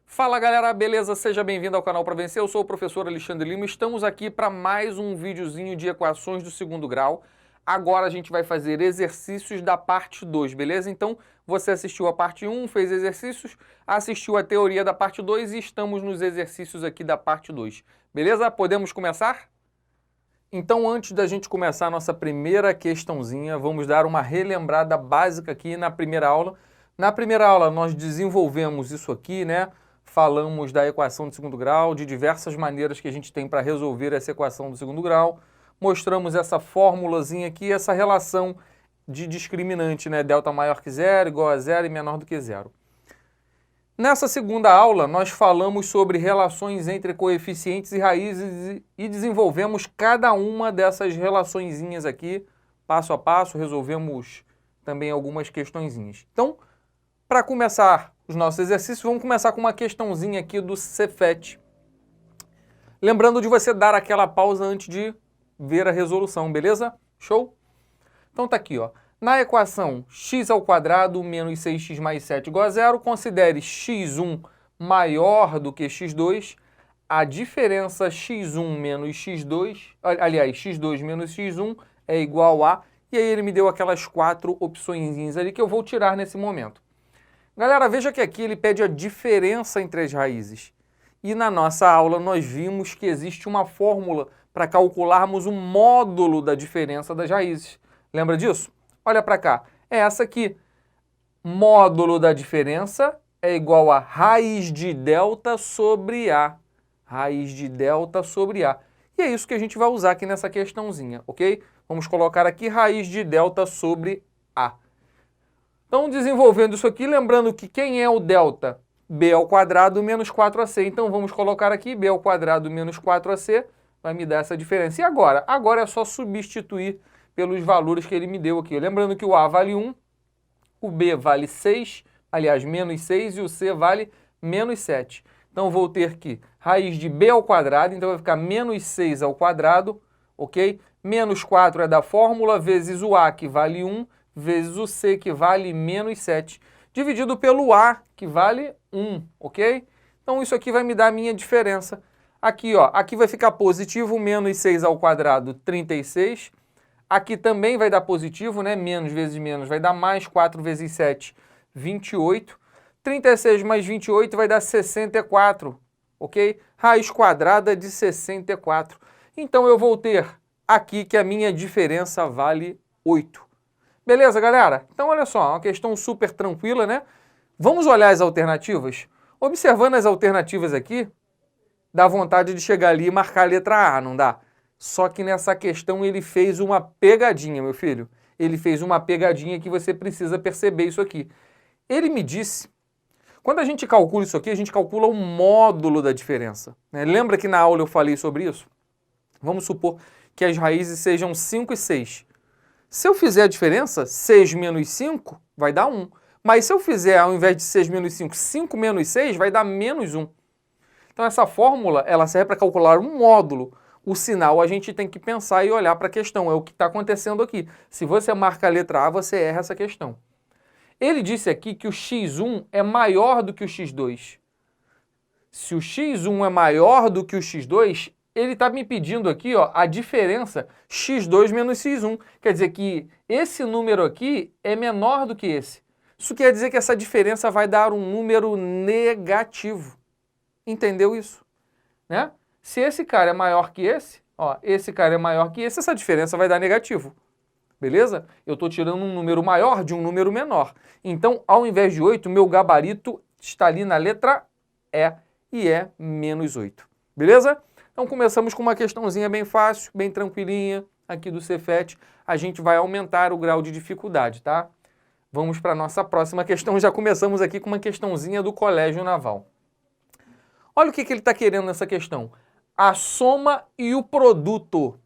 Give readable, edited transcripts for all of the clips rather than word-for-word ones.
Fala galera, beleza? Seja bem-vindo ao canal Para Vencer, eu sou o professor Alexandre Lima, estamos aqui para mais um videozinho de equações do segundo grau. Agora a gente vai fazer exercícios da parte 2, beleza? Então você assistiu a parte 1, fez exercícios, assistiu a teoria da parte 2 e estamos nos exercícios aqui da parte 2, beleza? Podemos começar? Então antes da gente começar a nossa primeira questãozinha, vamos dar uma relembrada básica aqui na primeira aula. Na primeira aula nós desenvolvemos isso aqui, né? Falamos da equação de segundo grau, de diversas maneiras que a gente tem para resolver essa equação do segundo grau. Mostramos essa formulazinha aqui, essa relação de discriminante, né? Delta maior que zero, igual a zero e menor do que zero. Nessa segunda aula, nós falamos sobre relações entre coeficientes e raízes e desenvolvemos cada uma dessas relaçõezinhas aqui, passo a passo, resolvemos também algumas questõezinhas. Então, para começar os nossos exercícios, vamos começar com uma questãozinha aqui do Cefet. Lembrando de você dar aquela pausa antes de ver a resolução, beleza? Show? Então tá aqui, ó. Na equação x ao quadrado menos 6x mais 7 igual a zero, considere x1 maior do que x2, a diferença x1 menos x2, aliás, x2 menos x1 é igual a, e aí ele me deu aquelas 4 opçõezinhas ali que eu vou tirar nesse momento. Galera, veja que aqui ele pede a diferença entre as raízes. E na nossa aula nós vimos que existe uma fórmula para calcularmos o módulo da diferença das raízes. Lembra disso? Olha para cá. É essa aqui. Módulo da diferença é igual a raiz de delta sobre A. Raiz de delta sobre A. E é isso que a gente vai usar aqui nessa questãozinha, ok? Vamos colocar aqui raiz de delta sobre A. Então, desenvolvendo isso aqui, lembrando que quem é o delta? B ao quadrado menos 4AC. Então, vamos colocar aqui B ao quadrado menos 4AC, vai me dar essa diferença. E agora? Agora é só substituir pelos valores que ele me deu aqui. Lembrando que o A vale 1, o B vale 6, aliás, menos 6, e o C vale menos 7. Então, vou ter que raiz de B ao quadrado, então vai ficar menos 6 ao quadrado, ok? Menos 4 é da fórmula, vezes o A, que vale 1, vezes o C, que vale menos 7, dividido pelo A, que vale 1, ok? Então, isso aqui vai me dar a minha diferença. Aqui, ó, aqui vai ficar positivo, menos 6 ao quadrado, 36. Aqui também vai dar positivo, né? Menos vezes menos vai dar mais, 4 vezes 7, 28. 36 mais 28 vai dar 64, ok? Raiz quadrada de 64. Então, eu vou ter aqui que a minha diferença vale 8. Beleza, galera? Então, olha só, uma questão super tranquila, né? Vamos olhar as alternativas? Observando as alternativas aqui, dá vontade de chegar ali e marcar a letra A, não dá? Só que nessa questão ele fez uma pegadinha, meu filho. Ele fez uma pegadinha que você precisa perceber isso aqui. Ele me disse, quando a gente calcula isso aqui, a gente calcula o módulo da diferença, né? Lembra que na aula eu falei sobre isso? Vamos supor que as raízes sejam 5 e 6. Se eu fizer a diferença, 6 menos 5 vai dar 1. Mas se eu fizer, ao invés de 6 menos 5, 5 menos 6, vai dar menos 1. Então essa fórmula, ela serve para calcular um módulo. O sinal a gente tem que pensar e olhar para a questão. É o que está acontecendo aqui. Se você marca a letra A, você erra essa questão. Ele disse aqui que o x1 é maior do que o x2. Se o x1 é maior do que o x2, ele está me pedindo aqui, ó, a diferença x2 menos x1. Quer dizer que esse número aqui é menor do que esse. Isso quer dizer que essa diferença vai dar um número negativo. Entendeu isso? Né? Se esse cara é maior que esse, ó, esse cara é maior que esse, essa diferença vai dar negativo. Beleza? Eu estou tirando um número maior de um número menor. Então, ao invés de 8, meu gabarito está ali na letra E e é menos 8. Beleza? Então, começamos com uma questãozinha bem fácil, bem tranquilinha, aqui do Cefet. A gente vai aumentar o grau de dificuldade, tá? Vamos para a nossa próxima questão. Já começamos aqui com uma questãozinha do Colégio Naval. Olha o que ele está querendo nessa questão. A soma e o produto.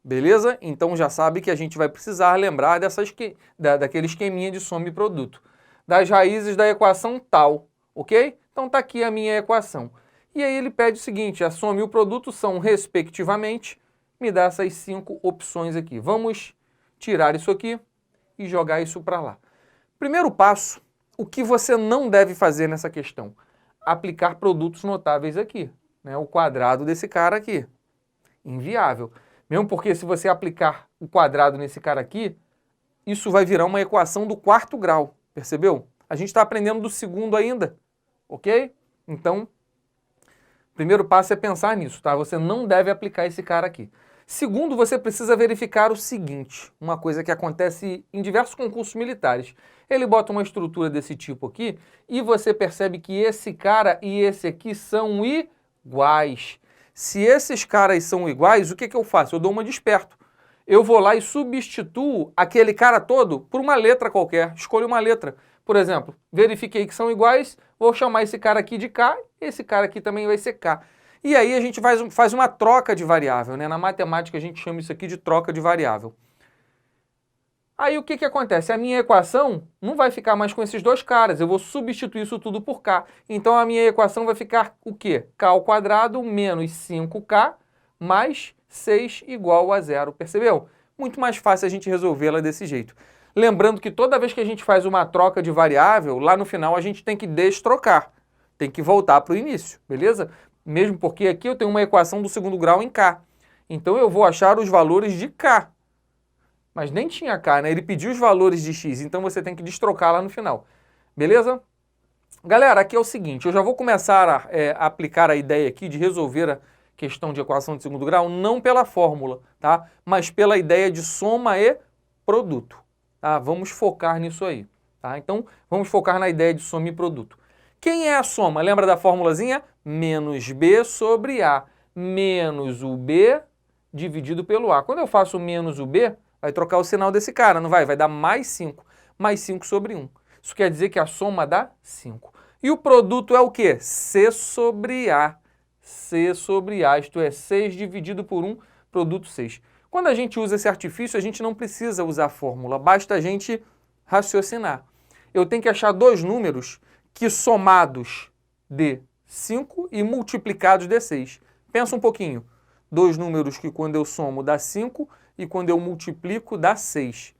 Beleza? Então já sabe que a gente vai precisar lembrar daquele esqueminha de soma e produto. Das raízes da equação tal, ok? Então está aqui a minha equação. E aí ele pede o seguinte, a soma e o produto são, respectivamente, me dá essas 5 opções aqui. Vamos tirar isso aqui e jogar isso para lá. Primeiro passo, o que você não deve fazer nessa questão? aplicar produtos notáveis aqui, né? O quadrado desse cara aqui. Inviável. Mesmo porque se você aplicar o quadrado nesse cara aqui, isso vai virar uma equação do quarto grau, percebeu? A gente está aprendendo do segundo ainda, ok? Então, o primeiro passo é pensar nisso, tá? Você não deve aplicar esse cara aqui. Segundo, você precisa verificar o seguinte, uma coisa que acontece em diversos concursos militares. Ele bota uma estrutura desse tipo aqui e você percebe que esse cara e esse aqui são iguais. Se esses caras são iguais, o que eu faço? Eu dou uma de esperto. Eu vou lá e substituo aquele cara todo por uma letra qualquer. Escolho uma letra. Por exemplo, verifiquei que são iguais, vou chamar esse cara aqui de K, esse cara aqui também vai ser K. E aí a gente faz uma troca de variável, né? Na matemática a gente chama isso aqui de troca de variável. Aí o que acontece? A minha equação não vai ficar mais com esses dois caras, eu vou substituir isso tudo por K. Então a minha equação vai ficar o quê? K ao quadrado menos 5K mais 6 igual a 0, percebeu? Muito mais fácil a gente resolvê-la desse jeito. Lembrando que toda vez que a gente faz uma troca de variável, lá no final a gente tem que destrocar, tem que voltar para o início, beleza? Mesmo porque aqui eu tenho uma equação do segundo grau em K. Então eu vou achar os valores de K. Mas nem tinha K, né? Ele pediu os valores de X, então você tem que destrocar lá no final. Beleza? Galera, aqui é o seguinte, eu já vou começar a aplicar a ideia aqui de resolver a questão de equação de segundo grau, não pela fórmula, tá? Mas pela ideia de soma e produto. Tá? Vamos focar nisso aí. Tá? Então, vamos focar na ideia de soma e produto. Quem é a soma? Lembra da formulazinha? Menos B sobre A. Menos o B dividido pelo A. Quando eu faço menos o B, vai trocar o sinal desse cara, não vai? Vai dar mais 5. Mais 5 sobre 1. Isso quer dizer que a soma dá 5. E o produto é o quê? C sobre A. C sobre A, isto é, 6 dividido por 1, produto 6. Quando a gente usa esse artifício, a gente não precisa usar a fórmula, basta a gente raciocinar. Eu tenho que achar dois números que somados dê 5 e multiplicados dê 6. Pensa um pouquinho. Dois números que quando eu somo dá 5 e quando eu multiplico dá 6.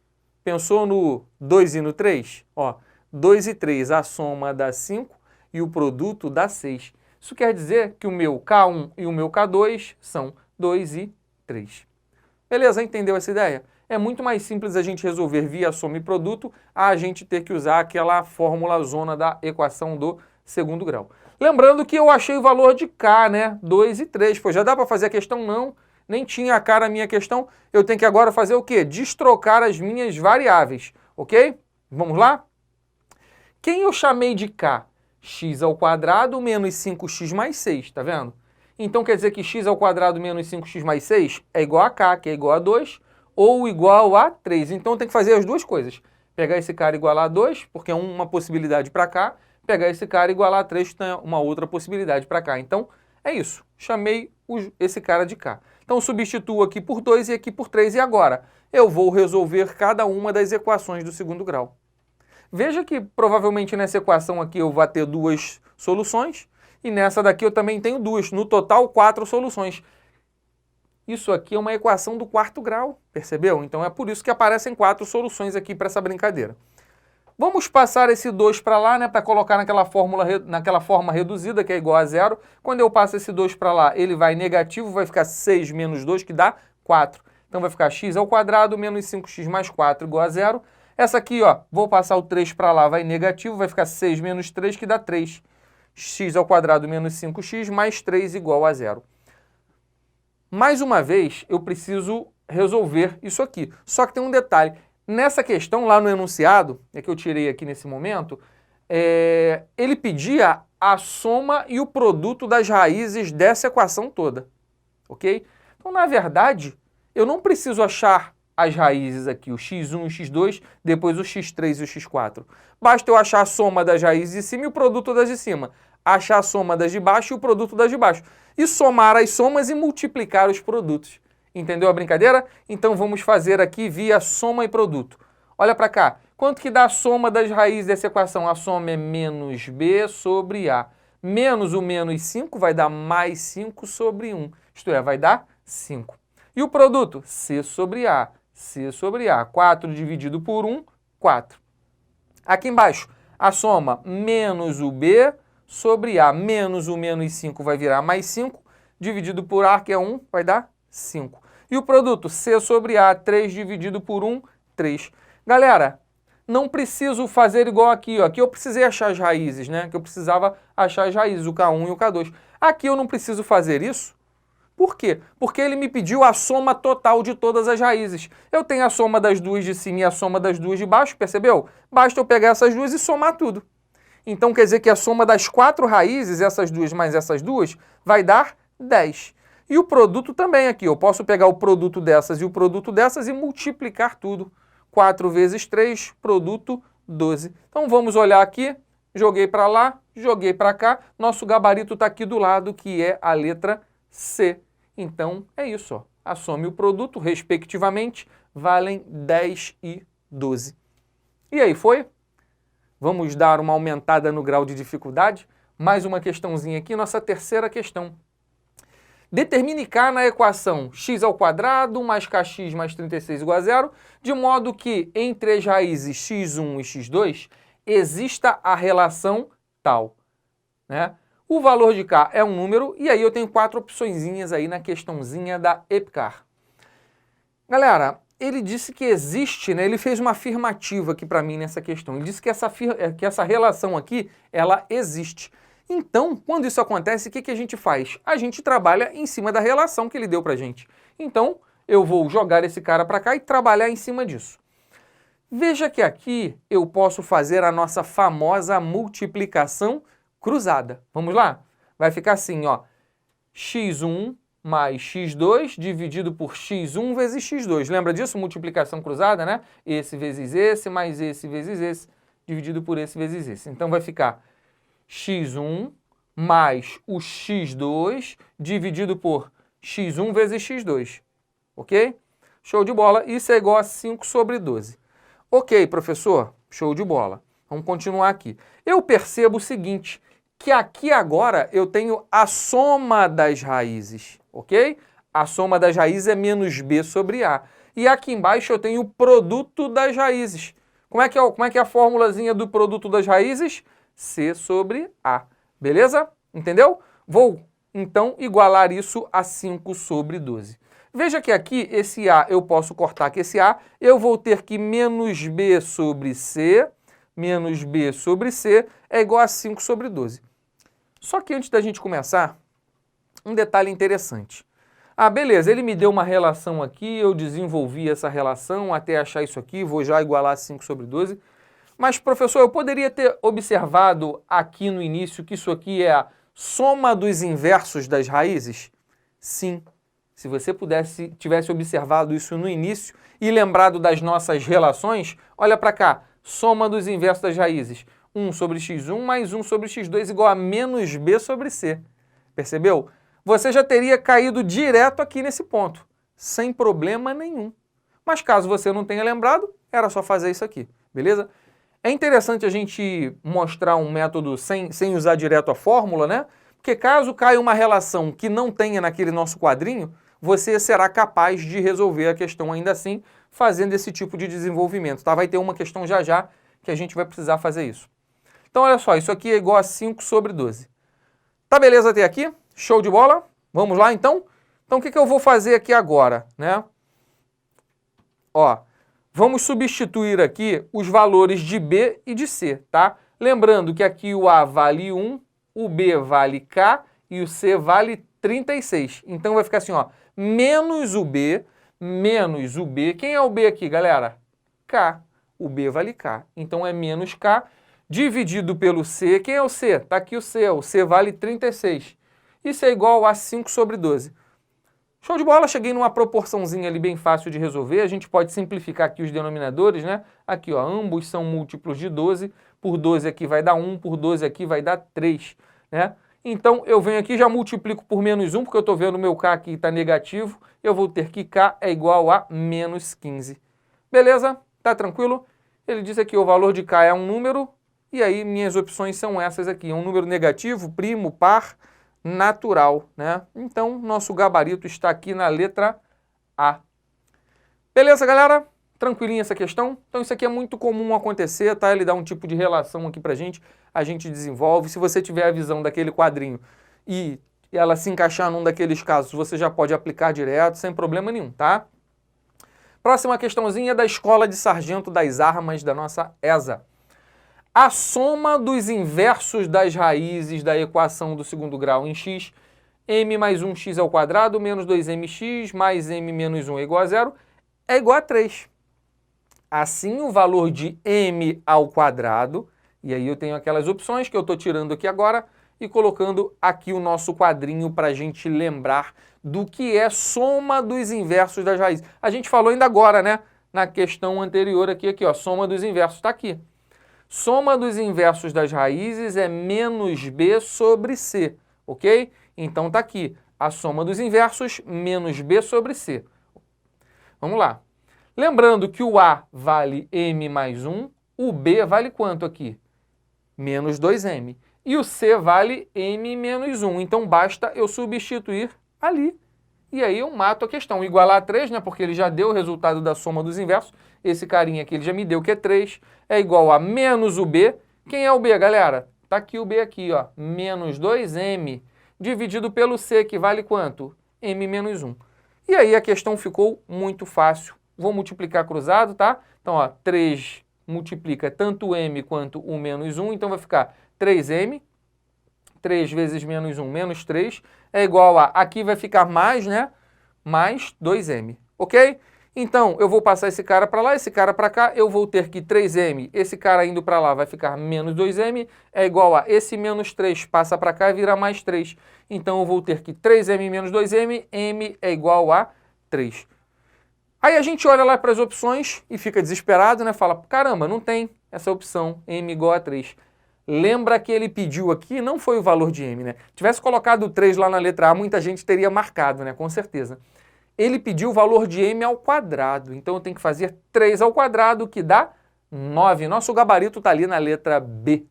Pensou no 2 e no 3? Ó, 2 e 3, a soma dá 5 e o produto dá 6. Isso quer dizer que o meu K1 e o meu K2 são 2 e 3. Beleza? Entendeu essa ideia? É muito mais simples a gente resolver via soma e produto a gente ter que usar aquela fórmula zona da equação do segundo grau. Lembrando que eu achei o valor de K, né? 2 e 3. Pô, já dá para fazer a questão? Não. Nem tinha K na minha questão. Eu tenho que agora fazer o quê? Destrocar as minhas variáveis. Ok? Vamos lá? Quem eu chamei de K? X ao quadrado menos 5x mais 6, tá vendo? Então quer dizer que x ao quadrado menos 5x mais 6 é igual a K, que é igual a 2, ou igual a 3. Então tem que fazer as duas coisas. Pegar esse cara e igualar a 2, porque é uma possibilidade para cá. Pegar esse cara e igualar a 3, que é uma outra possibilidade para cá. Então é isso. Chamei esse cara de K. Então substituo aqui por 2 e aqui por 3. E agora? Eu vou resolver cada uma das equações do segundo grau. Veja que provavelmente nessa equação aqui eu vou ter duas soluções e nessa daqui eu também tenho duas. No total, 4 soluções. Isso aqui é uma equação do quarto grau, percebeu? Então é por isso que aparecem 4 soluções aqui para essa brincadeira. Vamos passar esse 2 para lá, né, para colocar naquela forma reduzida, que é igual a 0. Quando eu passo esse 2 para lá, ele vai negativo, vai ficar 6 menos 2, que dá 4. Então vai ficar x ao quadrado menos 5x mais 4 igual a 0. Essa aqui, ó, vou passar o 3 para lá, vai negativo, vai ficar 6 menos 3, que dá 3. X ao quadrado menos 5x mais 3 igual a 0. Mais uma vez, eu preciso resolver isso aqui. Só que tem um detalhe. Nessa questão, lá no enunciado, que eu tirei aqui nesse momento, ele pedia a soma e o produto das raízes dessa equação toda. Ok? Então, na verdade, eu não preciso achar as raízes aqui, o x1 e o x2, depois o x3 e o x4. Basta eu achar a soma das raízes de cima e o produto das de cima. Achar a soma das de baixo e o produto das de baixo. E somar as somas e multiplicar os produtos. Entendeu a brincadeira? Então vamos fazer aqui via soma e produto. Olha para cá. Quanto que dá a soma das raízes dessa equação? A soma é menos b sobre a. Menos o menos 5 vai dar mais 5 sobre 1. Isto é, vai dar 5. E o produto? C sobre A. C sobre A. 4 dividido por 1, 4. Aqui embaixo, a soma menos o B sobre A. Menos o menos 5 vai virar mais 5, dividido por A, que é 1, vai dar 5. E o produto C sobre A, 3 dividido por 1, 3. Galera, não preciso fazer igual aqui, ó. Aqui eu precisei achar as raízes, né? Que eu precisava achar as raízes, o K1 e o K2. Aqui eu não preciso fazer isso. Por quê? Porque ele me pediu a soma total de todas as raízes. Eu tenho a soma das duas de cima e a soma das duas de baixo, percebeu? Basta eu pegar essas duas e somar tudo. Então quer dizer que a soma das 4 raízes, essas duas mais essas duas, vai dar 10. E o produto também aqui. Eu posso pegar o produto dessas e o produto dessas e multiplicar tudo. 4 vezes 3, produto 12. Então vamos olhar aqui. Joguei para lá, joguei para cá. Nosso gabarito está aqui do lado, que é a letra C. Então é isso. Ó. A soma e o produto, respectivamente, valem 10 e 12. E aí, foi? Vamos dar uma aumentada no grau de dificuldade. Mais uma questãozinha aqui, nossa terceira questão. Determine K na equação x² mais kx mais 36 igual a zero, de modo que entre as raízes x1 e x2 exista a relação tal. Né? O valor de K é um número, e aí eu tenho 4 opçõezinhas aí na questãozinha da EPICAR. Galera, ele disse que existe, né? Ele fez uma afirmativa aqui para mim nessa questão. Ele disse que essa relação aqui, ela existe. Então, quando isso acontece, o que a gente faz? A gente trabalha em cima da relação que ele deu para a gente. Então, eu vou jogar esse cara para cá e trabalhar em cima disso. Veja que aqui eu posso fazer a nossa famosa multiplicação cruzada. Vamos lá? Vai ficar assim, ó. x1 mais x2 dividido por x1 vezes x2. Lembra disso? Multiplicação cruzada, né? Esse vezes esse, mais esse vezes esse, dividido por esse vezes esse. Então vai ficar x1 mais o x2 dividido por x1 vezes x2. Ok? Show de bola. Isso é igual a 5 sobre 12. Ok, professor. Show de bola. Vamos continuar aqui. Eu percebo o seguinte, que aqui agora eu tenho a soma das raízes, ok? A soma das raízes é menos b sobre a. E aqui embaixo eu tenho o produto das raízes. Como é que é a formulazinha do produto das raízes? C sobre A. Beleza? Entendeu? Vou, então, igualar isso a 5 sobre 12. Veja que aqui, esse A eu posso cortar com esse A. Eu vou ter que menos B sobre C, menos B sobre C, é igual a 5 sobre 12. Só que antes da gente começar, um detalhe interessante. Ah, beleza, ele me deu uma relação aqui, eu desenvolvi essa relação até achar isso aqui, vou já igualar 5 sobre 12. Mas, professor, eu poderia ter observado aqui no início que isso aqui é a soma dos inversos das raízes? Sim. Se você tivesse observado isso no início e lembrado das nossas relações, olha para cá, soma dos inversos das raízes. 1 sobre x1 mais 1 sobre x2 igual a menos b sobre c. Percebeu? Você já teria caído direto aqui nesse ponto, sem problema nenhum. Mas caso você não tenha lembrado, era só fazer isso aqui, beleza? É interessante a gente mostrar um método sem usar direto a fórmula, né? Porque caso caia uma relação que não tenha naquele nosso quadrinho, você será capaz de resolver a questão ainda assim, fazendo esse tipo de desenvolvimento, tá? Vai ter uma questão já que a gente vai precisar fazer isso. Então, olha só, isso aqui é igual a 5 sobre 12. Tá beleza até aqui? Show de bola? Vamos lá, então? Então, o que eu vou fazer aqui agora, né? Ó, vamos substituir aqui os valores de B e de C, tá? Lembrando que aqui o A vale 1, o B vale K e o C vale 36. Então, vai ficar assim, ó, menos o B. Quem é o B aqui, galera? K. O B vale K. Então, é menos K dividido pelo C. Quem é o C? Está aqui o C vale 36. Isso é igual a 5 sobre 12. Show de bola, cheguei numa proporçãozinha ali bem fácil de resolver. A gente pode simplificar aqui os denominadores, né? Aqui, ó, ambos são múltiplos de 12. Por 12 aqui vai dar 1, por 12 aqui vai dar 3, né? Então, eu venho aqui e já multiplico por menos 1, porque eu estou vendo o meu K aqui está negativo. Eu vou ter que K é igual a menos 15. Beleza? Tá tranquilo? Ele disse aqui o valor de K é um número, e aí minhas opções são essas aqui. É um número negativo, primo, par, natural, né? Então, nosso gabarito está aqui na letra A. Beleza, galera? Tranquilinha essa questão? Então isso aqui é muito comum acontecer, tá? Ele dá um tipo de relação aqui pra gente, a gente desenvolve. Se você tiver a visão daquele quadrinho e ela se encaixar num daqueles casos, você já pode aplicar direto, sem problema nenhum, tá? Próxima questãozinha da Escola de Sargento das Armas da nossa ESA. A soma dos inversos das raízes da equação do segundo grau em x, m mais 1x ao quadrado menos 2mx mais m menos 1 é igual a 0, é igual a 3. Assim, o valor de m ao quadrado, e aí eu tenho aquelas opções que eu estou tirando aqui agora e colocando aqui o nosso quadrinho para a gente lembrar do que é soma dos inversos das raízes. A gente falou ainda agora, né? Na questão anterior aqui, ó, soma dos inversos está aqui. Soma dos inversos das raízes é menos b sobre c, ok? Então tá aqui, a soma dos inversos menos b sobre c. Vamos lá. Lembrando que o a vale m mais 1, o b vale quanto aqui? Menos 2m. E o c vale m menos 1. Então basta eu substituir ali. E aí eu mato a questão. Igualar a 3, né? Porque ele já deu o resultado da soma dos inversos. Esse carinha aqui ele já me deu que é 3. É igual a menos o b. Quem é o b, galera? Tá aqui o b aqui, ó. Menos 2m dividido pelo c, que vale quanto? m menos 1. E aí a questão ficou muito fácil. Vou multiplicar cruzado, tá? Então, ó, 3 multiplica tanto m quanto o menos 1. Então vai ficar 3m. 3 vezes menos 1, menos 3, é igual a, aqui vai ficar mais, né? Mais 2m, ok? Então, eu vou passar esse cara para lá, esse cara para cá, eu vou ter que 3m, esse cara indo para lá vai ficar menos 2m, é igual a esse menos 3 passa para cá e vira mais 3. Então, eu vou ter que 3m menos 2m, m é igual a 3. Aí a gente olha lá para as opções e fica desesperado, né? Fala, caramba, não tem essa opção, m igual a 3. Lembra que ele pediu aqui, não foi o valor de m, né? Tivesse colocado 3 lá na letra A, muita gente teria marcado, né? Com certeza. Ele pediu o valor de m ao quadrado, então eu tenho que fazer 3 ao quadrado, que dá 9. Nosso gabarito está ali na letra B.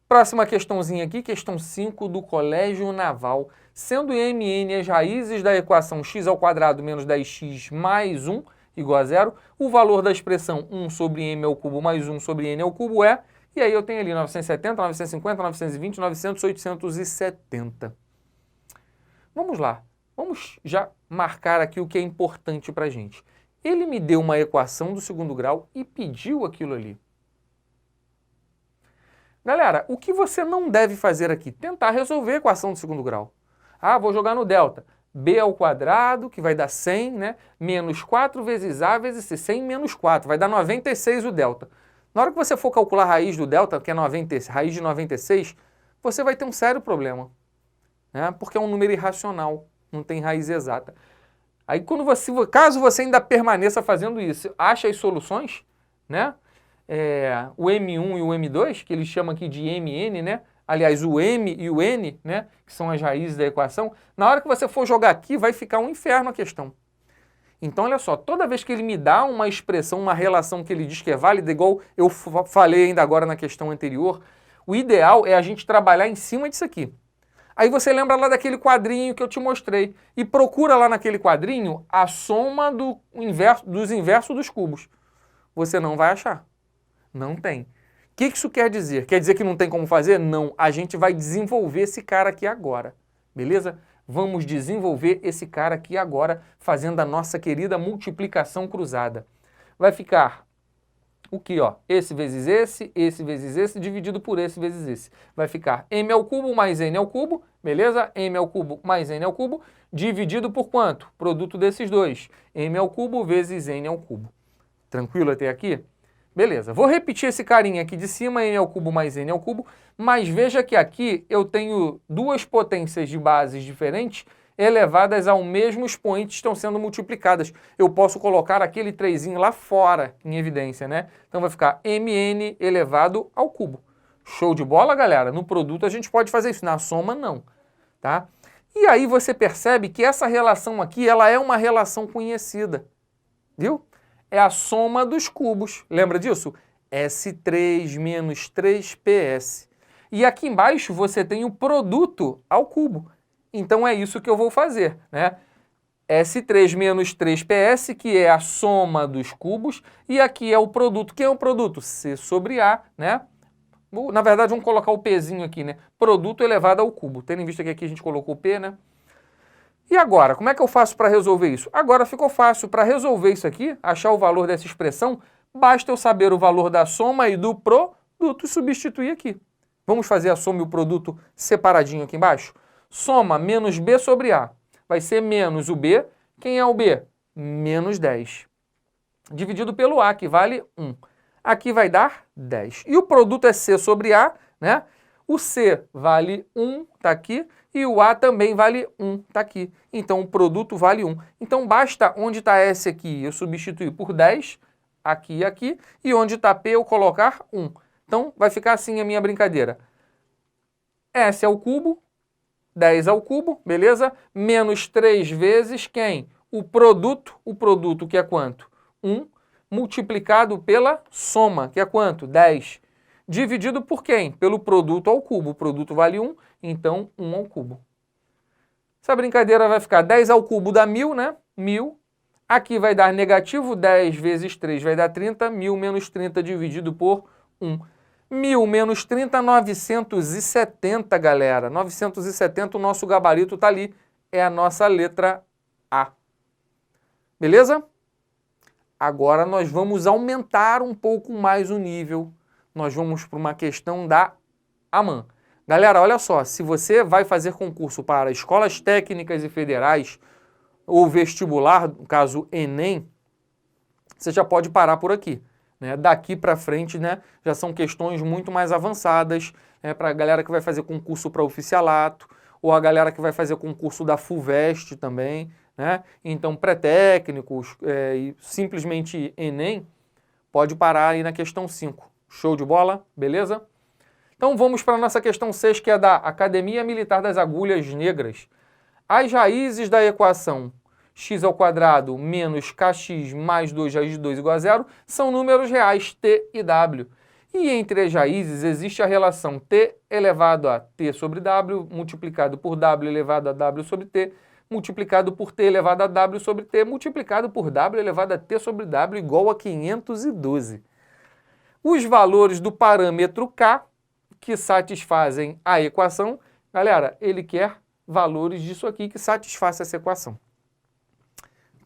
Próxima questãozinha aqui, questão 5 do Colégio Naval. Sendo m e n as raízes da equação x ao quadrado menos 10x mais 1 igual a 0, o valor da expressão 1 sobre m ao cubo mais 1 sobre n ao cubo é... E aí eu tenho ali 970, 950, 920, 900, 870. Vamos lá. Vamos já marcar aqui o que é importante para a gente. Ele me deu uma equação do segundo grau e pediu aquilo ali. Galera, o que você não deve fazer aqui? Tentar resolver a equação do segundo grau. Ah, vou jogar no delta. B ao quadrado, que vai dar 100, né? Menos 4 vezes A vezes C. 100 menos 4, vai dar 96 o delta. Na hora que você for calcular a raiz do delta, que é raiz de 96, você vai ter um sério problema, né? Porque é um número irracional, não tem raiz exata. Aí, caso você ainda permaneça fazendo isso, acha as soluções, né? O M1 e o M2, que eles chamam aqui de MN, né? Aliás, o M e o N, né? Que são as raízes da equação. Na hora que você for jogar aqui, vai ficar um inferno a questão. Então, olha só, toda vez que ele me dá uma expressão, uma relação que ele diz que é válida, igual eu falei ainda agora na questão anterior, o ideal é a gente trabalhar em cima disso aqui. Aí você lembra lá daquele quadrinho que eu te mostrei e procura lá naquele quadrinho a soma dos inversos dos cubos. Você não vai achar. Não tem. O que isso quer dizer? Quer dizer que não tem como fazer? Não. A gente vai desenvolver esse cara aqui agora. Beleza? Vamos desenvolver esse cara aqui agora, fazendo a nossa querida multiplicação cruzada. Vai ficar o que, ó? Esse vezes esse, dividido por esse vezes esse. Vai ficar m ao cubo mais n ao cubo, beleza? M ao cubo mais n ao cubo, dividido por quanto? Produto desses dois. M ao cubo vezes n ao cubo. Tranquilo até aqui? Beleza, vou repetir esse carinha aqui de cima, m ao cubo mais n ao cubo, mas veja que aqui eu tenho duas potências de bases diferentes elevadas ao mesmo expoente, estão sendo multiplicadas. Eu posso colocar aquele 3zinho lá fora em evidência, né? Então vai ficar mn elevado ao cubo. Show de bola, galera? No produto a gente pode fazer isso, na soma não, tá? E aí você percebe que essa relação aqui, ela é uma relação conhecida, viu? É a soma dos cubos. Lembra disso? S3 menos 3PS. E aqui embaixo você tem o produto ao cubo. Então é isso que eu vou fazer, né? S3 menos 3PS, que é a soma dos cubos, e aqui é o produto. Quem é o produto? C sobre A, né? Na verdade, vamos colocar o Pzinho aqui, né? Produto elevado ao cubo. Tendo em vista que aqui a gente colocou o P, né? E agora, como é que eu faço para resolver isso? Agora ficou fácil. Para resolver isso aqui, achar o valor dessa expressão, basta eu saber o valor da soma e do produto e substituir aqui. Vamos fazer a soma e o produto separadinho aqui embaixo? Soma menos B sobre A. Vai ser menos o B. Quem é o B? Menos 10. Dividido pelo A, que vale 1. Aqui vai dar 10. E o produto é C sobre A, né? O C vale 1, está aqui, e o A também vale 1, está aqui. Então, o produto vale 1. Então, basta onde está S aqui, eu substituir por 10, aqui e aqui, e onde está P, eu colocar 1. Então, vai ficar assim a minha brincadeira. S ao cubo, 10 ao cubo, beleza? Menos 3 vezes quem? O produto que é quanto? 1, multiplicado pela soma, que é quanto? 10. Dividido por quem? Pelo produto ao cubo. O produto vale 1, então 1 ao cubo. Essa brincadeira vai ficar 10 ao cubo dá 1000, né? 1000. Aqui vai dar negativo, 10 vezes 3 vai dar 30. 1000 menos 30 dividido por 1. 1000 menos 30, 970, galera. 970, o nosso gabarito está ali. É a nossa letra A. Beleza? Agora nós vamos aumentar um pouco mais o nível. Nós vamos para uma questão da AMAN. Galera, olha só, se você vai fazer concurso para escolas técnicas e federais ou vestibular, no caso Enem, você já pode parar por aqui. Né? Daqui para frente, né, já são questões muito mais avançadas, né, para a galera que vai fazer concurso para oficialato, ou a galera que vai fazer concurso da FUVEST também. Né? Então, pré-técnicos e simplesmente Enem, pode parar aí na questão 5. Show de bola? Beleza? Então, vamos para a nossa questão 6, que é da Academia Militar das Agulhas Negras. As raízes da equação x² menos kx mais 2 raiz de 2 igual a 0 são números reais t e w. E entre as raízes existe a relação t elevado a t sobre w multiplicado por w elevado a w sobre t multiplicado por t elevado a w sobre t multiplicado por w elevado a t sobre w igual a 512. Os valores do parâmetro k que satisfazem a equação, galera, ele quer valores disso aqui que satisfaçam essa equação.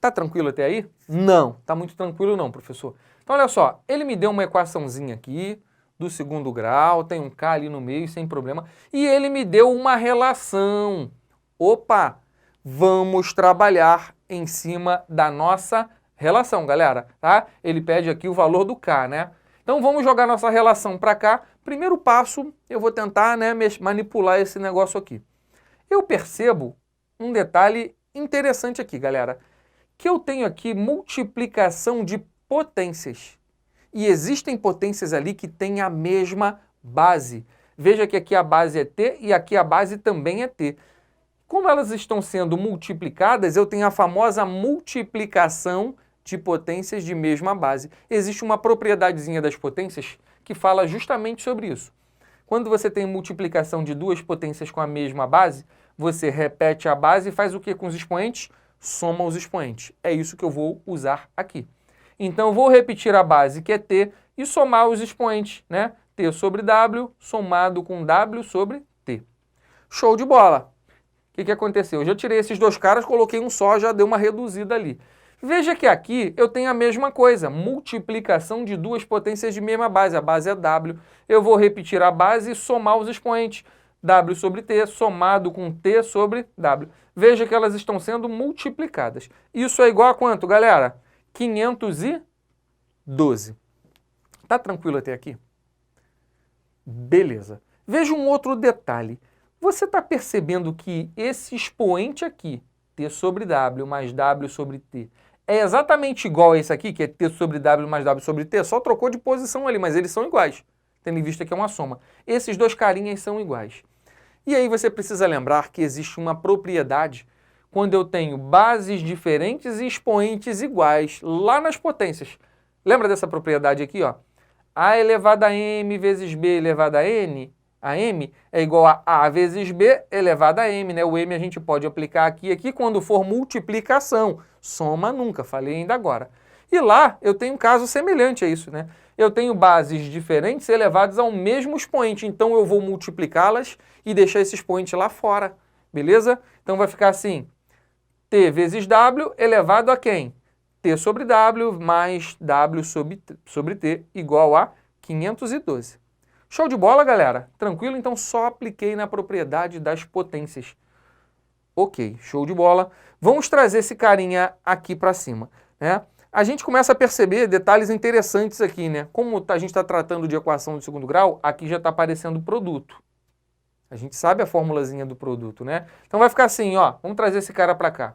Tá tranquilo até aí? Não, tá muito tranquilo não, professor. Então, olha só, ele me deu uma equaçãozinha aqui, do segundo grau, tem um k ali no meio, sem problema, e ele me deu uma relação. Opa, vamos trabalhar em cima da nossa relação, galera, tá? Ele pede aqui o valor do k, né? Então, vamos jogar nossa relação para cá. Primeiro passo, eu vou tentar, né, manipular esse negócio aqui. Eu percebo um detalhe interessante aqui, galera, que eu tenho aqui multiplicação de potências. E existem potências ali que têm a mesma base. Veja que aqui a base é t e aqui a base também é t. Como elas estão sendo multiplicadas, eu tenho a famosa multiplicação de potências de mesma base. Existe uma propriedadezinha das potências que fala justamente sobre isso. Quando você tem multiplicação de duas potências com a mesma base, você repete a base e faz o que com os expoentes? Soma os expoentes. É isso que eu vou usar aqui. Então, eu vou repetir a base, que é t, e somar os expoentes, né? T sobre w, somado com w sobre t. Show de bola! O que aconteceu? Eu já tirei esses dois caras, coloquei um só, já deu uma reduzida ali. Veja que aqui eu tenho a mesma coisa, multiplicação de duas potências de mesma base. A base é w. Eu vou repetir a base e somar os expoentes. W sobre t, somado com t sobre w. Veja que elas estão sendo multiplicadas. Isso é igual a quanto, galera? 512. Tá tranquilo até aqui? Beleza. Veja um outro detalhe. Você está percebendo que esse expoente aqui, t sobre w mais w sobre t, é exatamente igual a esse aqui, que é t sobre w mais w sobre t, só trocou de posição ali, mas eles são iguais, tendo em vista que é uma soma. Esses dois carinhas são iguais. E aí você precisa lembrar que existe uma propriedade quando eu tenho bases diferentes e expoentes iguais, lá nas potências. Lembra dessa propriedade aqui, ó? A elevado a m vezes b elevado a n, A m é igual a A vezes B elevado a m, né? O m a gente pode aplicar aqui quando for multiplicação. Soma nunca, falei ainda agora. E lá eu tenho um caso semelhante a isso, né? Eu tenho bases diferentes elevadas ao mesmo expoente, então eu vou multiplicá-las e deixar esse expoente lá fora, beleza? Então vai ficar assim, t vezes w elevado a quem? T sobre w mais w sobre t igual a 512. Show de bola, galera? Tranquilo? Então só apliquei na propriedade das potências. Ok, show de bola. Vamos trazer esse carinha aqui para cima, né? A gente começa a perceber detalhes interessantes aqui, né? Como a gente está tratando de equação de segundo grau, aqui já está aparecendo o produto. A gente sabe a formulazinha do produto, né? Então vai ficar assim, ó. Vamos trazer esse cara para cá.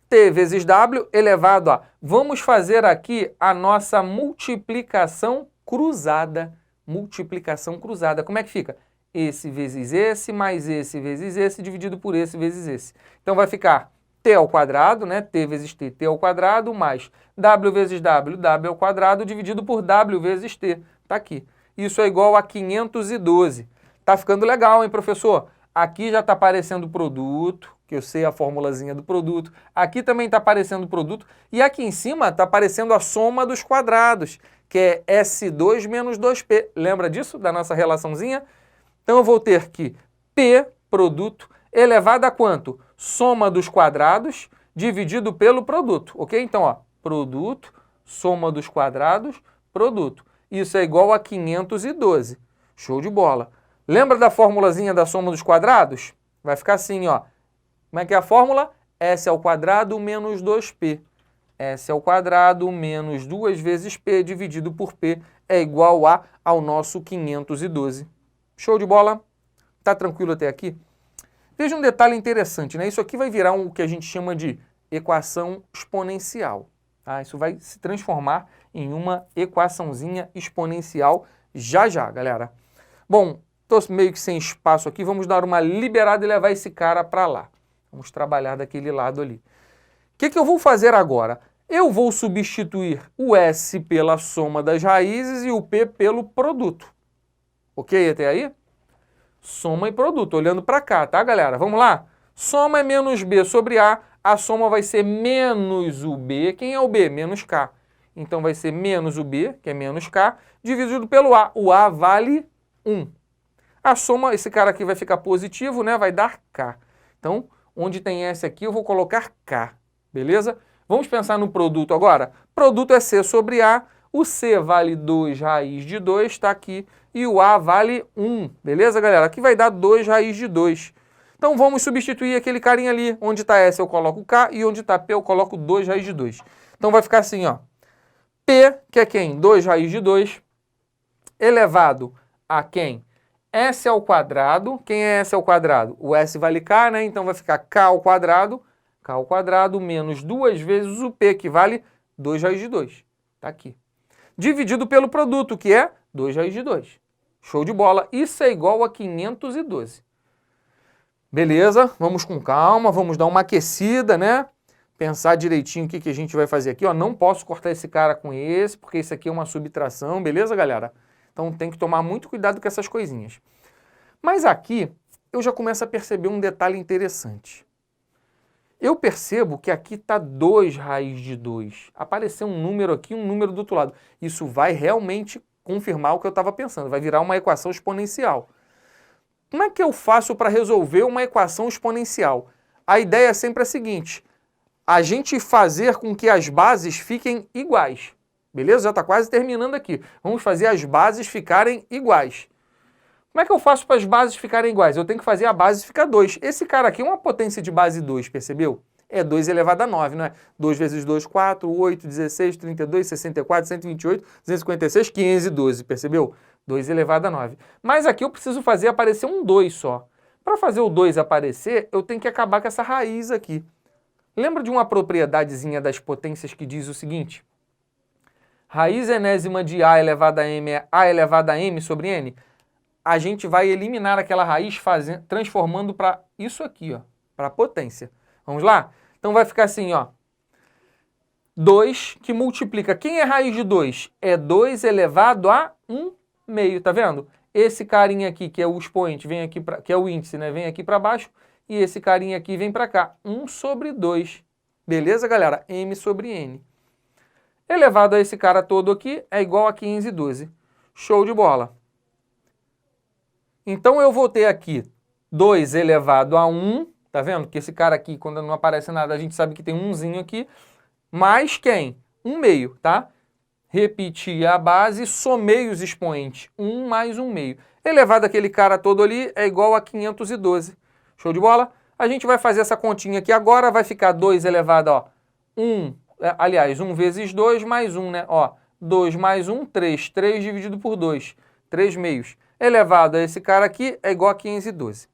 T vezes W elevado a... Vamos fazer aqui a nossa multiplicação cruzada. Multiplicação cruzada. Como é que fica? Esse vezes esse, mais esse vezes esse, dividido por esse vezes esse. Então vai ficar t ao quadrado, né? T vezes t, t ao quadrado, mais w vezes w, w ao quadrado, dividido por w vezes t. Tá aqui. Isso é igual a 512. Tá ficando legal, hein, professor? Aqui já está aparecendo o produto, que eu sei a formulazinha do produto. Aqui também está aparecendo o produto. E aqui em cima está aparecendo a soma dos quadrados, que é S2 menos 2P. Lembra disso, da nossa relaçãozinha? Então eu vou ter que P, produto, elevado a quanto? Soma dos quadrados dividido pelo produto, ok? Então, ó, produto, soma dos quadrados, produto. Isso é igual a 512. Show de bola. Lembra da formulazinha da soma dos quadrados? Vai ficar assim, ó. Como é que é a fórmula? S ao quadrado menos 2P. S ao quadrado menos 2 vezes P dividido por P é igual ao nosso 512. Show de bola? Tá tranquilo até aqui? Veja um detalhe interessante, né? Isso aqui vai virar o que a gente chama de equação exponencial. Tá? Isso vai se transformar em uma equaçãozinha exponencial já, galera. Bom, estou meio que sem espaço aqui, vamos dar uma liberada e levar esse cara para lá. Vamos trabalhar daquele lado ali. O que eu vou fazer agora? Eu vou substituir o S pela soma das raízes e o P pelo produto. Ok até aí? Soma e produto, olhando para cá, tá, galera? Vamos lá? Soma é menos B sobre A, a soma vai ser menos o B. Quem é o B? Menos K. Então vai ser menos o B, que é menos K, dividido pelo A. O A vale 1. A soma, esse cara aqui vai ficar positivo, né? Vai dar K. Então, onde tem S aqui, eu vou colocar K. Beleza? Vamos pensar no produto agora? Produto é C sobre A. O C vale 2 raiz de 2, está aqui. E o A vale 1. Beleza, galera? Aqui vai dar 2 raiz de 2. Então, vamos substituir aquele carinha ali. Onde está S, eu coloco K. E onde está P, eu coloco 2 raiz de 2. Então, vai ficar assim, ó. P, que é quem? 2 raiz de 2, elevado a quem? S ao quadrado. Quem é S ao quadrado? O S vale K, né? Então vai ficar K ao quadrado menos 2 vezes o P, que vale 2 raiz de 2. Tá aqui. Dividido pelo produto, que é 2 raiz de 2. Show de bola. Isso é igual a 512. Beleza, vamos com calma, vamos dar uma aquecida, né? Pensar direitinho o que a gente vai fazer aqui. Ó, não posso cortar esse cara com esse, porque esse aqui é uma subtração, beleza, galera? Então tem que tomar muito cuidado com essas coisinhas. Mas aqui eu já começo a perceber um detalhe interessante. Eu percebo que aqui está 2 raiz de 2. Apareceu um número aqui e um número do outro lado. Isso vai realmente confirmar o que eu estava pensando. Vai virar uma equação exponencial. Como é que eu faço para resolver uma equação exponencial? A ideia é sempre a seguinte. A gente fazer com que as bases fiquem iguais. Beleza? Já está quase terminando aqui. Vamos fazer as bases ficarem iguais. Como é que eu faço para as bases ficarem iguais? Eu tenho que fazer a base ficar 2. Esse cara aqui é uma potência de base 2, percebeu? É 2 elevado a 9, não é? 2 vezes 2, 4, 8, 16, 32, 64, 128, 256, 512, percebeu? 2 elevado a 9. Mas aqui eu preciso fazer aparecer um 2 só. Para fazer o 2 aparecer, eu tenho que acabar com essa raiz aqui. Lembra de uma propriedadezinha das potências que diz o seguinte? Raiz enésima de A elevado a M é A elevado a M sobre N. A gente vai eliminar aquela raiz transformando para isso aqui, ó, para potência. Vamos lá? Então vai ficar assim, ó. 2 que multiplica. Quem é raiz de 2? É 2 elevado a 1 meio, tá vendo? esse carinha aqui, que é o expoente, vem aqui que é o índice, né? Vem aqui para baixo, e esse carinha aqui vem para cá, 1 sobre 2. Beleza, galera? M sobre N. Elevado a esse cara todo aqui é igual a 512. Show de bola. Então eu vou ter aqui 2 elevado a 1, tá vendo? Que esse cara aqui, quando não aparece nada, a gente sabe que tem um umzinho aqui, mais quem? 1 meio, tá? Repetir a base, somei os expoentes, 1 mais 1 meio. Elevado aquele cara todo ali é igual a 512. Show de bola? A gente vai fazer essa continha aqui agora, vai ficar 2 elevado a 1, aliás, 1 vezes 2 mais 1, né? Ó, 2 mais 1, 3. 3 dividido por 2, 3 meios. Elevado a esse cara aqui é igual a 512.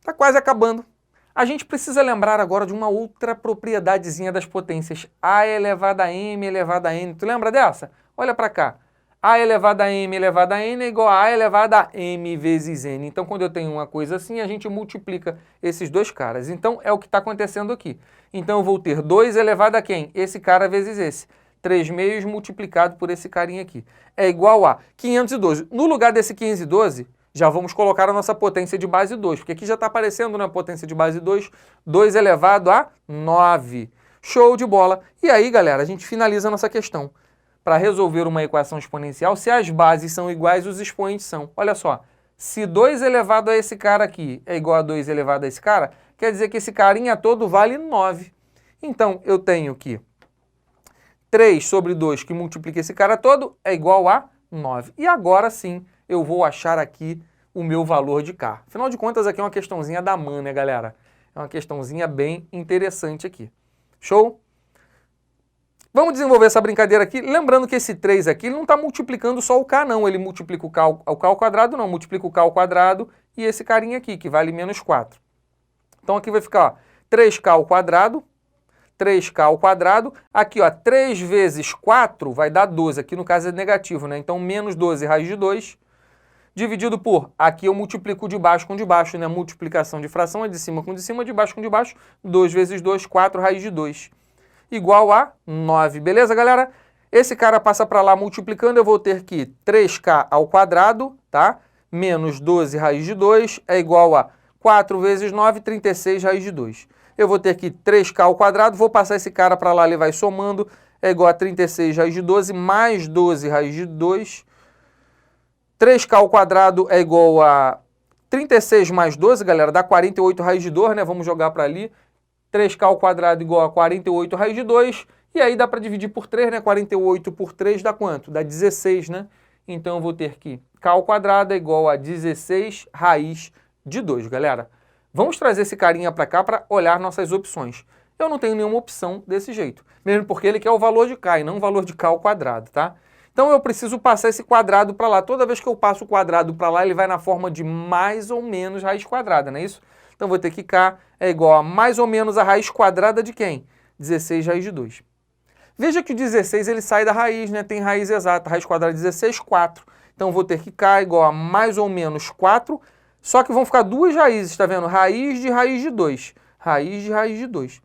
Está quase acabando. A gente precisa lembrar agora de uma outra propriedadezinha das potências. A elevado a m elevado a n. Tu lembra dessa? Olha para cá. A elevado a m elevado a n é igual a elevado a m vezes n. Então, quando eu tenho uma coisa assim, a gente multiplica esses dois caras. Então, é o que está acontecendo aqui. Então, eu vou ter 2 elevado a quem? Esse cara vezes esse. 3 meios multiplicado por esse carinha aqui. É igual a 512. No lugar desse 512, já vamos colocar a nossa potência de base 2, porque aqui já está aparecendo na potência de base 2, 2 elevado a 9. Show de bola! E aí, galera, a gente finaliza a nossa questão. Para resolver uma equação exponencial, se as bases são iguais, os expoentes são. Olha só, se 2 elevado a esse cara aqui é igual a 2 elevado a esse cara, quer dizer que esse carinha todo vale 9. Então, eu tenho que 3 sobre 2 que multiplica esse cara todo é igual a 9. E agora sim, eu vou achar aqui o meu valor de K. Afinal de contas, aqui é uma questãozinha da MAN, né, galera? É uma questãozinha bem interessante aqui. Show? Vamos desenvolver essa brincadeira aqui. Lembrando que esse 3 aqui ele não está multiplicando só o K, não. Ele multiplica o K ao quadrado, não. Multiplica o K ao quadrado e esse carinha aqui, que vale menos 4. Então aqui vai ficar ó, 3K ao quadrado. 3K ao quadrado, aqui ó, 3 vezes 4 vai dar 12, aqui no caso é negativo, né? Então menos 12 raiz de 2, dividido por, aqui eu multiplico de baixo com de baixo, né? Multiplicação de fração é de cima com de baixo com de baixo, 2 vezes 2, 4 raiz de 2, igual a 9, beleza, galera? Esse cara passa para lá multiplicando, eu vou ter que 3K ao quadrado, tá? Menos 12 raiz de 2 é igual a 4 vezes 9, 36 raiz de 2. Eu vou ter que 3K ao quadrado, vou passar esse cara para lá, ele vai somando, é igual a 36 raiz de 12 mais 12 raiz de 2. 3K ao quadrado é igual a 36 mais 12, galera, dá 48 raiz de 2, né? Vamos jogar para ali. 3K ao quadrado igual a 48 raiz de 2. E aí dá para dividir por 3, né? 48 por 3 dá quanto? Dá 16, né? Então eu vou ter que K ao quadrado é igual a 16 raiz de 2, galera. Vamos trazer esse carinha para cá para olhar nossas opções. Eu não tenho nenhuma opção desse jeito, mesmo porque ele quer o valor de K e não o valor de K ao quadrado, tá? Então eu preciso passar esse quadrado para lá. Toda vez que eu passo o quadrado para lá, ele vai na forma de mais ou menos raiz quadrada, não é isso? Então vou ter que K é igual a mais ou menos a raiz quadrada de quem? 16 raiz de 2. Veja que o 16 ele sai da raiz, né? Tem raiz exata, raiz quadrada de 16, 4. Então vou ter que K igual a mais ou menos 4. Só que vão ficar duas raízes, tá vendo? Raiz de 2. Raiz de 2.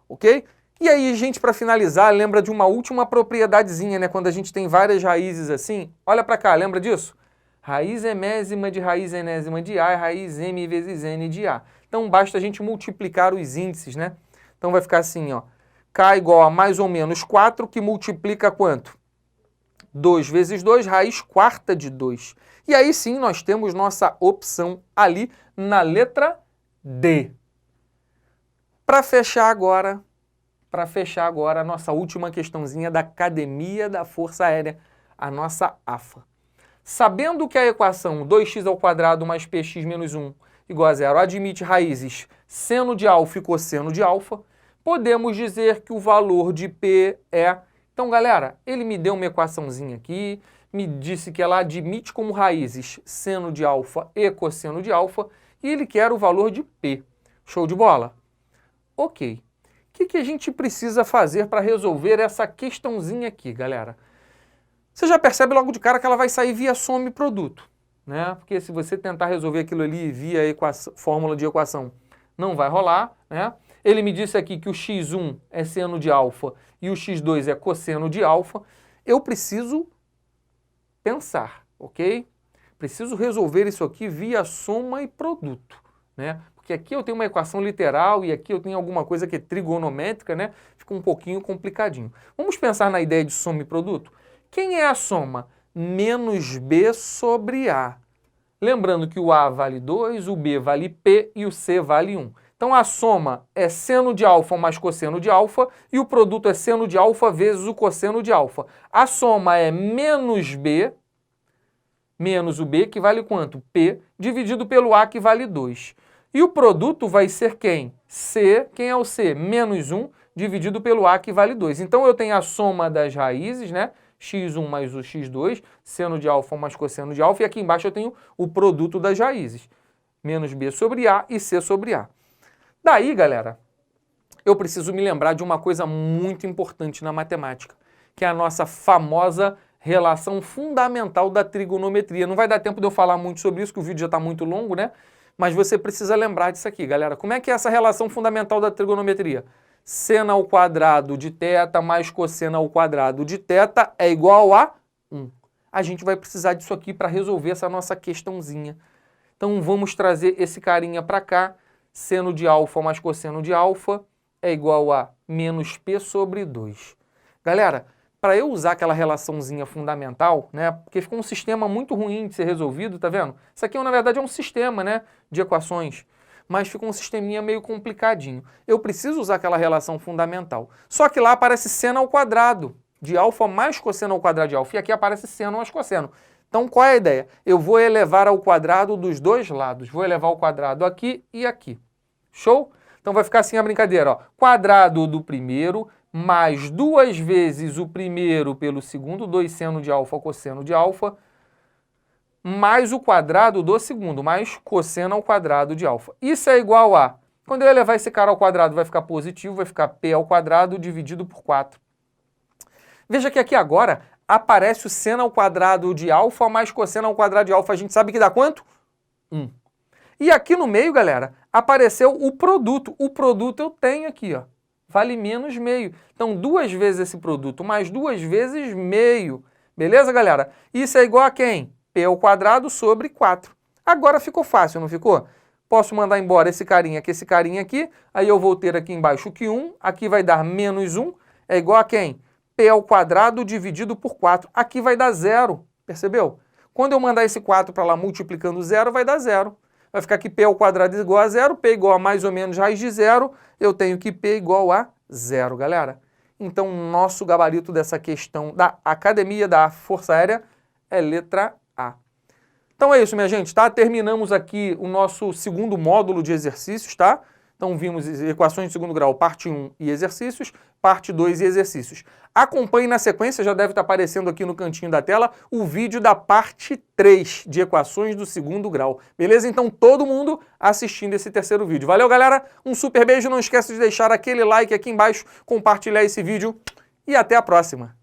Ok? E aí, gente, para finalizar, lembra de uma última propriedadezinha, né? Quando a gente tem várias raízes assim. Olha para cá, lembra disso? Raiz emésima de raiz enésima de A é raiz m vezes n de A. Então, basta a gente multiplicar os índices, né? Então, vai ficar assim, ó. K igual a mais ou menos 4, que multiplica quanto? 2 vezes 2, raiz quarta de 2. E aí sim nós temos nossa opção ali na letra D. Para fechar agora a nossa última questãozinha da Academia da Força Aérea, a nossa AFA. Sabendo que a equação 2x ao quadrado mais px menos 1 igual a 0 admite raízes seno de alfa e cosseno de alfa, podemos dizer que o valor de P é... Então, galera, ele me deu uma equaçãozinha aqui, me disse que ela admite como raízes seno de alfa e cosseno de alfa, e ele quer o valor de P. Show de bola? Ok. O que a gente precisa fazer para resolver essa questãozinha aqui, galera? Você já percebe logo de cara que ela vai sair via soma e produto, né? Porque se você tentar resolver aquilo ali via fórmula de equação, não vai rolar, né? Ele me disse aqui que o x1 é seno de alfa e o x2 é cosseno de alfa. Eu preciso pensar, ok? Preciso resolver isso aqui via soma e produto, né? Porque aqui eu tenho uma equação literal e aqui eu tenho alguma coisa que é trigonométrica, né? Fica um pouquinho complicadinho. Vamos pensar na ideia de soma e produto? Quem é a soma? Menos B sobre A. Lembrando que o A vale 2, o B vale P e o C vale 1. Então a soma é seno de alfa mais cosseno de alfa e o produto é seno de alfa vezes o cosseno de alfa. A soma é menos B, menos o B, que vale quanto? P, dividido pelo A, que vale 2. E o produto vai ser quem? C, quem é o C? Menos 1, dividido pelo A, que vale 2. Então eu tenho a soma das raízes, né? x1 mais o x2, seno de alfa mais cosseno de alfa, e aqui embaixo eu tenho o produto das raízes, menos B sobre A e C sobre A. Daí, galera, eu preciso me lembrar de uma coisa muito importante na matemática, que é a nossa famosa relação fundamental da trigonometria. Não vai dar tempo de eu falar muito sobre isso, que o vídeo já está muito longo, né? Mas você precisa lembrar disso aqui, galera. Como é que é essa relação fundamental da trigonometria? Seno ao quadrado de θ mais cosseno ao quadrado de θ é igual a 1. A gente vai precisar disso aqui para resolver essa nossa questãozinha. Então vamos trazer esse carinha para cá. Seno de alfa mais cosseno de alfa é igual a menos P sobre 2. Galera, para eu usar aquela relaçãozinha fundamental, né, porque ficou um sistema muito ruim de ser resolvido, tá vendo? Isso aqui, na verdade, é um sistema, né, de equações, mas ficou um sisteminha meio complicadinho. Eu preciso usar aquela relação fundamental. Só que lá aparece seno ao quadrado de alfa mais cosseno ao quadrado de alfa, e aqui aparece seno mais cosseno. Então, qual é a ideia? Eu vou elevar ao quadrado dos dois lados. Vou elevar ao quadrado aqui e aqui. Show? Então vai ficar assim a brincadeira, ó. Quadrado do primeiro mais 2 vezes o primeiro pelo segundo, 2 seno de alfa cosseno de alfa, mais o quadrado do segundo, mais cosseno ao quadrado de alfa. Isso é igual a... Quando eu elevar esse cara ao quadrado, vai ficar positivo, vai ficar P ao quadrado dividido por 4. Veja que aqui agora aparece o seno ao quadrado de alfa mais cosseno ao quadrado de alfa. A gente sabe que dá quanto? 1. E aqui no meio, galera, apareceu o produto. O produto eu tenho aqui, ó. Vale menos meio. Então, 2 vezes esse produto mais 2 vezes meio. Beleza, galera? Isso é igual a quem? P ao quadrado sobre 4. Agora ficou fácil, não ficou? Posso mandar embora esse carinha aqui. Aí eu vou ter aqui embaixo que 1. Aqui vai dar menos 1. É igual a quem? P ao quadrado dividido por 4. Aqui vai dar 0. Percebeu? Quando eu mandar esse 4 para lá multiplicando 0, vai dar 0. Vai ficar que P ao quadrado é igual a 0, P igual a mais ou menos raiz de 0, eu tenho que P igual a 0, galera. Então, o nosso gabarito dessa questão da Academia da Força Aérea é letra A. Então é isso, minha gente, tá? Terminamos aqui o nosso segundo módulo de exercícios, tá? Então vimos equações de segundo grau, parte 1 e exercícios, parte 2 e exercícios. Acompanhe na sequência, já deve estar aparecendo aqui no cantinho da tela, o vídeo da parte 3 de equações do segundo grau. Beleza? Então todo mundo assistindo esse terceiro vídeo. Valeu, galera? Um super beijo, não esqueça de deixar aquele like aqui embaixo, compartilhar esse vídeo e até a próxima.